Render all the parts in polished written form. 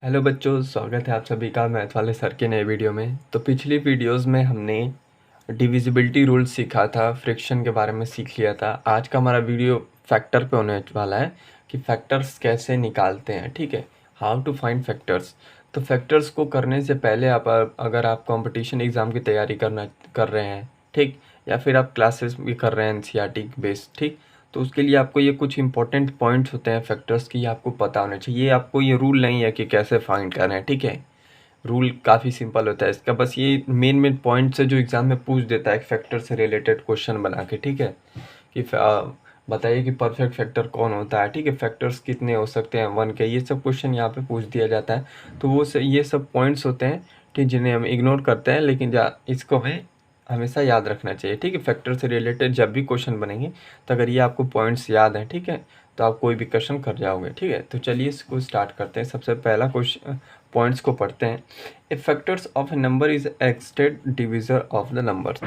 Hello बच्चों, स्वागत है आप सभी का मैथ वाले सर के नए वीडियो में। तो पिछली वीडियोस में हमने डिविजिबिलिटी रूल सीखा था, फ्रैक्शन के बारे में सीख लिया था। आज का हमारा वीडियो फैक्टर पे होने वाला है कि फैक्टर्स कैसे निकालते हैं। ठीक है, हाउ टू फाइंड फैक्टर्स। तो फैक्टर्स को करने से पहले अगर आप कंपटीशन एग्ज़ाम की तैयारी कर रहे हैं, ठीक, या फिर आप क्लासेस भी कर रहे हैं एनसीईआरटी बेस्ड, ठीक, तो उसके लिए आपको ये कुछ इंपॉर्टेंट पॉइंट्स होते हैं फैक्टर्स की, ये आपको पता होना चाहिए। ये आपको ये रूल नहीं है कि कैसे फाइंड करना है, ठीक है। रूल काफ़ी सिंपल होता है इसका, बस ये मेन मेन पॉइंट्स है जो एग्ज़ाम में पूछ देता है फैक्टर से रिलेटेड क्वेश्चन बना के, ठीक है। कि बताइए कि परफेक्ट फैक्टर कौन होता है, ठीक है, फैक्टर्स कितने हो सकते हैं वन के, ये सब क्वेश्चन यहाँ पे पूछ दिया जाता है। तो ये सब पॉइंट्स होते हैं, ठीक, जिन्हें हम इग्नोर करते हैं, लेकिन इसको हमें हमेशा याद रखना चाहिए, ठीक है। फैक्टर से रिलेटेड जब भी क्वेश्चन बनेंगे तो अगर ये आपको पॉइंट्स याद हैं, ठीक है, तो आप कोई भी क्वेश्चन कर जाओगे, ठीक है। तो चलिए इसको स्टार्ट करते हैं। सबसे पहला क्वेश्चन पॉइंट्स को पढ़ते हैं। ए factors of A number is एक्सटेड divisor of the numbers.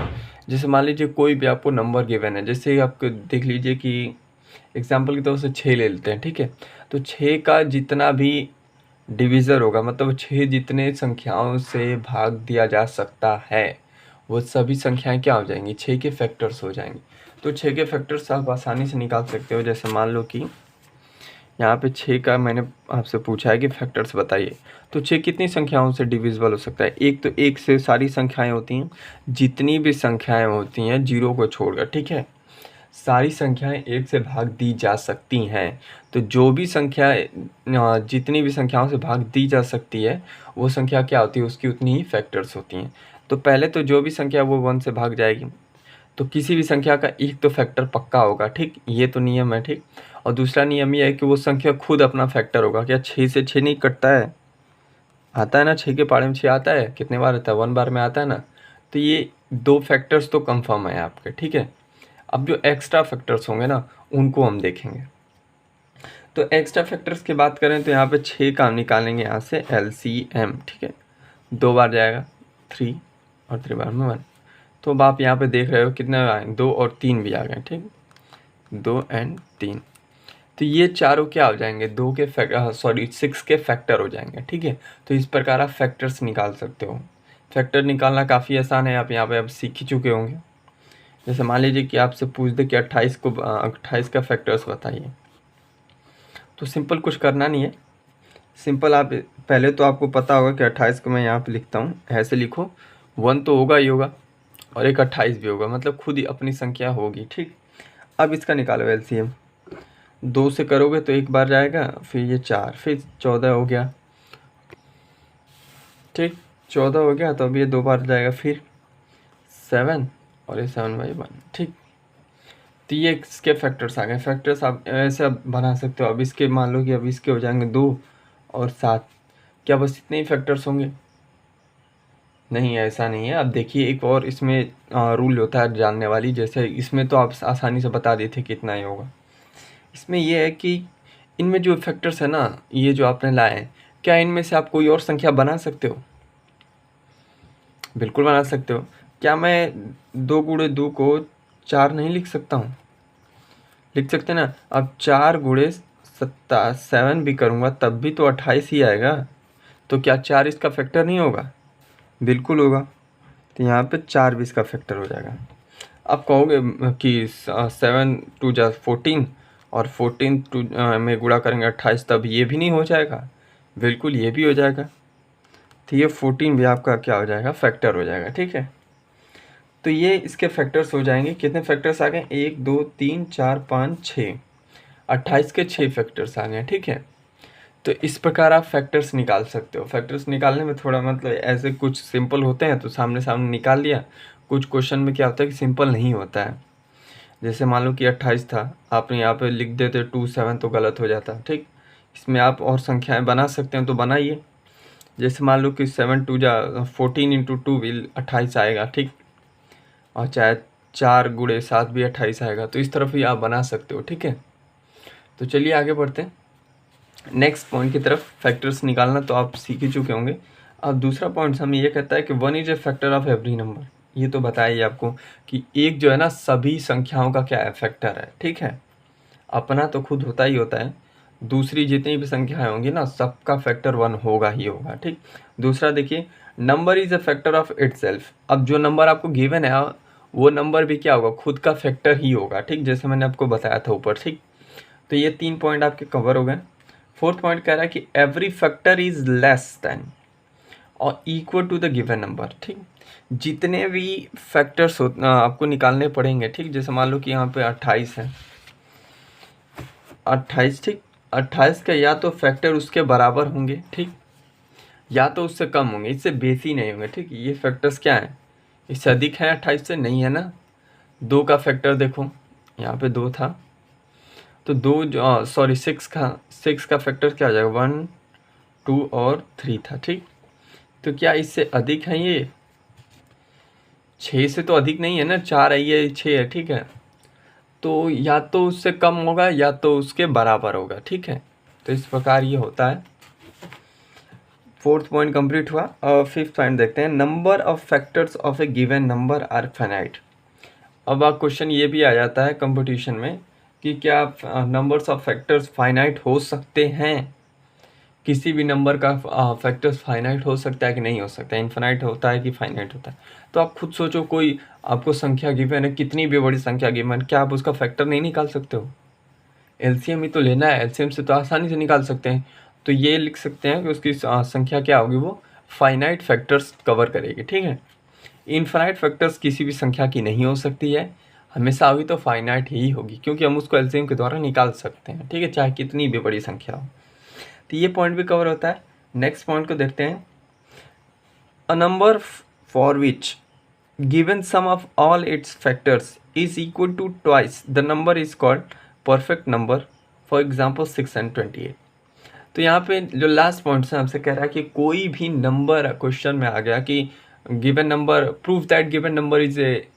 जैसे मान लीजिए कोई भी आपको नंबर गिवन है, जैसे आपको देख लीजिए कि एग्जाम्पल की तरफ से 6 ले लेते हैं, ठीक है। तो 6 का जितना भी डिविज़र होगा, मतलब 6 जितने संख्याओं से भाग दिया जा सकता है, वो सभी संख्याएं क्या हो जाएंगी, 6 के फैक्टर्स हो जाएंगी। तो 6 के फैक्टर्स आप आसानी से निकाल सकते हो। जैसे मान लो कि यहाँ पे 6 का मैंने आपसे पूछा है कि फैक्टर्स बताइए, तो 6 कितनी संख्याओं से डिविजिबल हो सकता है। एक तो एक से सारी संख्याएं होती हैं, जितनी भी संख्याएं होती हैं जीरो को छोड़कर, ठीक है, सारी संख्याएं एक से भाग दी जा सकती हैं। तो जो भी संख्या जितनी भी संख्याओं से भाग दी जा सकती है, वो संख्या क्या होती है, उसकी उतनी ही फैक्टर्स होती हैं। तो पहले तो जो भी संख्या वो 1 से भाग जाएगी, तो किसी भी संख्या का एक तो फैक्टर पक्का होगा, ठीक, ये तो नियम है, ठीक। और दूसरा नियम ये है कि वो संख्या खुद अपना फैक्टर होगा। क्या 6 से 6 नहीं कटता है, आता है ना, 6 के पहाड़े में 6 आता है, कितने बार आता है, 1 बार में आता है ना। तो ये दो फैक्टर्स तो कंफर्म है आपके, ठीक है। अब जो एक्स्ट्रा फैक्टर्स होंगे ना, उनको हम देखेंगे। तो एक्स्ट्रा फैक्टर्स की बात करें तो यहाँ पे 6 का हम निकालेंगे यहाँ से LCM, ठीक है। 2 बार जाएगा 3 और 3 बार में 1। तो अब आप यहाँ पे देख रहे हो कितने आए, 2 और 3 भी आ गए, ठीक, 2 और 3। तो ये चारों क्या हो जाएंगे, 6 के फैक्टर हो जाएंगे, ठीक है। तो इस प्रकार आप फैक्टर्स निकाल सकते हो। फैक्टर निकालना काफ़ी आसान है, आप यहाँ पे अब सीख ही चुके होंगे। जैसे मान लीजिए कि आपसे पूछ दे कि 28 का फैक्टर्स बताइए, तो सिंपल कुछ करना नहीं है। सिंपल आप पहले तो आपको पता होगा कि 28 को मैं यहाँ पे लिखता हूँ, ऐसे लिखो, 1 तो होगा ही होगा और एक 28 भी होगा, मतलब खुद ही अपनी संख्या होगी, ठीक। अब इसका निकालो LCM। 2 से करोगे तो एक बार जाएगा, फिर ये 4, फिर 14 हो गया, ठीक, 14 हो गया। तो अब ये 2 बार जाएगा, फिर 7 और ये 7/1, ठीक। तो ये इसके फैक्टर्स आ गए। फैक्टर्स आप ऐसे आप बना सकते हो। अब इसके मान लो कि अब इसके हो जाएंगे 2 और 7, क्या बस इतने ही फैक्टर्स होंगे? नहीं, ऐसा नहीं है। अब देखिए एक और इसमें रूल होता है जानने वाली। जैसे इसमें तो आप आसानी से बता देते कितना ही होगा। इसमें ये है कि इनमें जो फैक्टर्स है ना, ये जो आपने लाए हैं, क्या इनमें से आप कोई और संख्या बना सकते हो? बिल्कुल बना सकते हो। क्या मैं 2 × 2 को 4 नहीं लिख सकता हूँ? लिख सकते ना। अब 4 × 7 भी करूँगा तब भी तो 28 ही आएगा। तो क्या 4 इसका फैक्टर नहीं होगा? बिल्कुल होगा। तो यहाँ पे 4 भी इसका फैक्टर हो जाएगा। आप कहोगे कि 7×2 = 14 और 14 में गुणा करेंगे 28, तब ये भी नहीं हो जाएगा? बिल्कुल ये भी हो जाएगा। तो ये 14 भी आपका क्या हो जाएगा, फैक्टर हो जाएगा, ठीक है। तो ये इसके फैक्टर्स हो जाएंगे। कितने फैक्टर्स आ गए, 1 2 3 4 5 6, 28 के 6 फैक्टर्स आ गए, ठीक है। तो इस प्रकार आप फैक्टर्स निकाल सकते हो। फैक्टर्स निकालने में थोड़ा मतलब ऐसे कुछ सिंपल होते हैं तो सामने सामने निकाल लिया। कुछ क्वेश्चन में क्या होता है कि सिंपल नहीं होता है। जैसे मान लो कि 28 था, आपने यहाँ पे लिख देते 27 तो गलत हो जाता, ठीक। इसमें आप और संख्याएं बना सकते हैं तो बनाइए। जैसे मान लो कि 14 × 2 भी 28 आएगा, ठीक। और चाहे 4 × 7 भी 28 आएगा। तो इस तरफ ही आप बना सकते हो, ठीक है। तो चलिए आगे बढ़ते हैं नेक्स्ट पॉइंट की तरफ। फैक्टर्स निकालना तो आप सीख ही चुके होंगे। अब दूसरा पॉइंट हमें ये कहता है कि 1 is a factor of every number. ये तो बताया ही आपको कि एक जो है ना, सभी संख्याओं का क्या है, फैक्टर है, ठीक है। अपना तो खुद होता ही होता है, दूसरी जितनी भी संख्याएं होंगी ना सबका फैक्टर 1 होगा ही होगा, ठीक। दूसरा देखिए, number is a factor of itself. अब जो नंबर आपको गिवन है वो नंबर भी क्या होगा, खुद का फैक्टर ही होगा, ठीक, जैसे मैंने आपको बताया था ऊपर, ठीक। तो ये 3 पॉइंट आपके कवर हो गए। 4th पॉइंट कह रहा है कि every factor is less than और equal to the given number, ठीक। जितने भी फैक्टर्स आपको निकालने पड़ेंगे, ठीक। जैसे मान लो कि यहाँ पे 28 है, 28, ठीक। 28 का या तो फैक्टर उसके बराबर होंगे, ठीक, या तो उससे कम होंगे, इससे बेसी नहीं होंगे, ठीक। ये फैक्टर्स क्या है, इससे अधिक है 28 से, नहीं है ना। 2 का फैक्टर देखो, यहाँ पे 2 था तो 2 सॉरी 6 का फैक्टर क्या आ जाएगा, 1 2 और 3 था, ठीक। तो क्या इससे अधिक है ये, 6 से तो अधिक नहीं है ना, 4 है ये 6 है, ठीक है। तो या तो उससे कम होगा या तो उसके बराबर होगा, ठीक है। तो इस प्रकार ये होता है। 4th पॉइंट कंप्लीट हुआ। और 5th पॉइंट देखते हैं, number of factors of a given number are finite. अब आप क्वेश्चन ये भी आ जाता है कंपटीशन में कि क्या नंबर्स ऑफ फैक्टर्स फाइनाइट हो सकते हैं, किसी भी नंबर का फैक्टर्स फाइनाइट हो सकता है कि नहीं हो सकता है, इनफाइनाइट होता है कि फाइनाइट होता है। तो आप खुद सोचो, कोई आपको संख्या गिवन है, कितनी भी बड़ी संख्या गिवन, क्या आप उसका फैक्टर नहीं निकाल सकते हो? एलसीएम ही तो लेना है, एलसीएम से तो आसानी से निकाल सकते हैं। तो ये लिख सकते हैं कि उसकी संख्या क्या होगी, वो फाइनाइट फैक्टर्स कवर करेगी, ठीक है। इनफाइनाइट फैक्टर्स किसी भी संख्या की नहीं हो सकती है, हमेशा होगी तो फाइनाइट ही होगी, क्योंकि हम उसको एलसीएम के द्वारा निकाल सकते हैं, ठीक है, चाहे कितनी भी बड़ी संख्या हो। तो ये पॉइंट भी कवर होता है। नेक्स्ट पॉइंट को देखते हैं, a number for which given sum of all its factors is equal to twice the number is called perfect number, for example 6 and 28। तो यहाँ पे जो लास्ट पॉइंट है हमसे कह रहा है कि कोई भी नंबर, क्वेश्चन में आ गया कि given number, proof that given number is a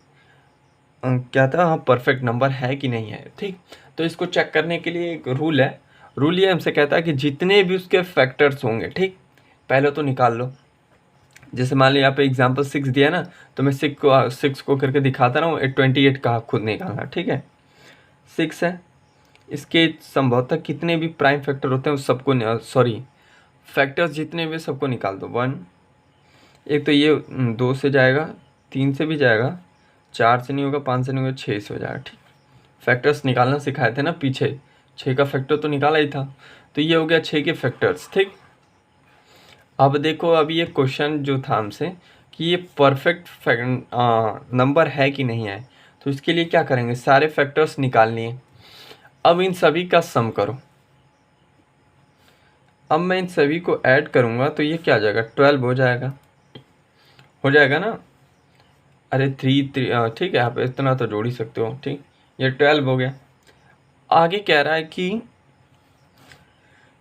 क्या था, हाँ, परफेक्ट नंबर है कि नहीं है, ठीक। तो इसको चेक करने के लिए एक रूल है। रूल ये हमसे कहता है कि जितने भी उसके फैक्टर्स होंगे, ठीक, पहले तो निकाल लो। जैसे मान लो यहाँ पे एग्जाम्पल 6 दिया है ना, तो मैं 6 को करके दिखाता रहा हूँ, 28 का खुद निकालना, ठीक है। 6 है, इसके संभवतः कितने भी प्राइम फैक्टर होते हैं उस सबको, सॉरी, फैक्टर्स जितने भी सबको निकाल दो। 1, एक तो ये 2 से जाएगा, 3 से भी जाएगा, 4 से नहीं होगा, 5 से नहीं होगा, 6 से हो जाएगा, ठीक। फैक्टर्स निकालना सिखाए थे ना पीछे, 6 का फैक्टर तो निकाला ही था। तो ये हो गया 6 के फैक्टर्स, ठीक। अब देखो, अभी ये क्वेश्चन जो था हमसे कि ये परफेक्ट नंबर है कि नहीं है, तो इसके लिए क्या करेंगे, सारे फैक्टर्स निकालनी है। अब इन सभी का सम करो। अब मैं इन सभी को ऐड करूँगा तो ये क्या आ जाएगा, 12 हो जाएगा ना। अरे 3 ठीक है, आप इतना तो जोड़ ही सकते हो, ठीक। ये 12 हो गया। आगे कह रहा है कि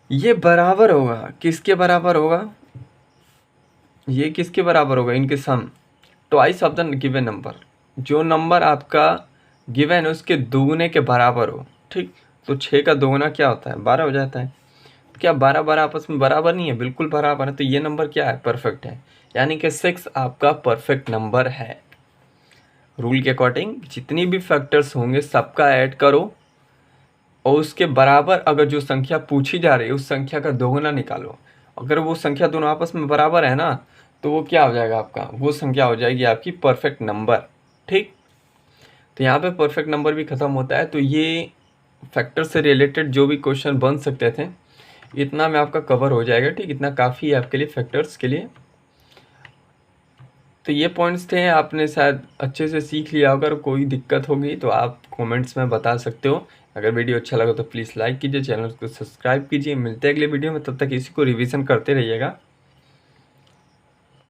ये बराबर होगा, किसके बराबर होगा, ये किसके बराबर होगा, इनके sum, twice of the given number. जो नंबर आपका गिवन है उसके दोगुने के बराबर हो, ठीक। तो 6 का दोगुना क्या होता है, 12 हो जाता है। क्या 12 12 आपस में बराबर नहीं है, बिल्कुल बराबर है। तो ये नंबर क्या है, परफेक्ट है, यानी कि 6 आपका परफेक्ट नंबर है। रूल के अकॉर्डिंग जितनी भी फैक्टर्स होंगे सबका ऐड करो और उसके बराबर अगर जो संख्या पूछी जा रही है उस संख्या का दोगुना निकालो। अगर वो संख्या दोनों आपस में बराबर है ना, तो वो क्या हो जाएगा आपका, वो संख्या हो जाएगी आपकी परफेक्ट नंबर, ठीक। तो यहाँ पे परफेक्ट नंबर भी ख़त्म होता है। तो ये फैक्टर से रिलेटेड जो भी क्वेश्चन बन सकते थे, इतना में आपका कवर हो जाएगा, ठीक। इतना काफ़ी है आपके लिए फैक्टर्स के लिए। तो ये पॉइंट्स थे, आपने शायद अच्छे से सीख लिया। अगर कोई दिक्कत होगी तो आप कमेंट्स में बता सकते हो। अगर वीडियो अच्छा लगा तो प्लीज़ लाइक कीजिए, चैनल को सब्सक्राइब कीजिए। मिलते हैं अगले वीडियो में, तब तक इसी को रिवीजन करते रहिएगा।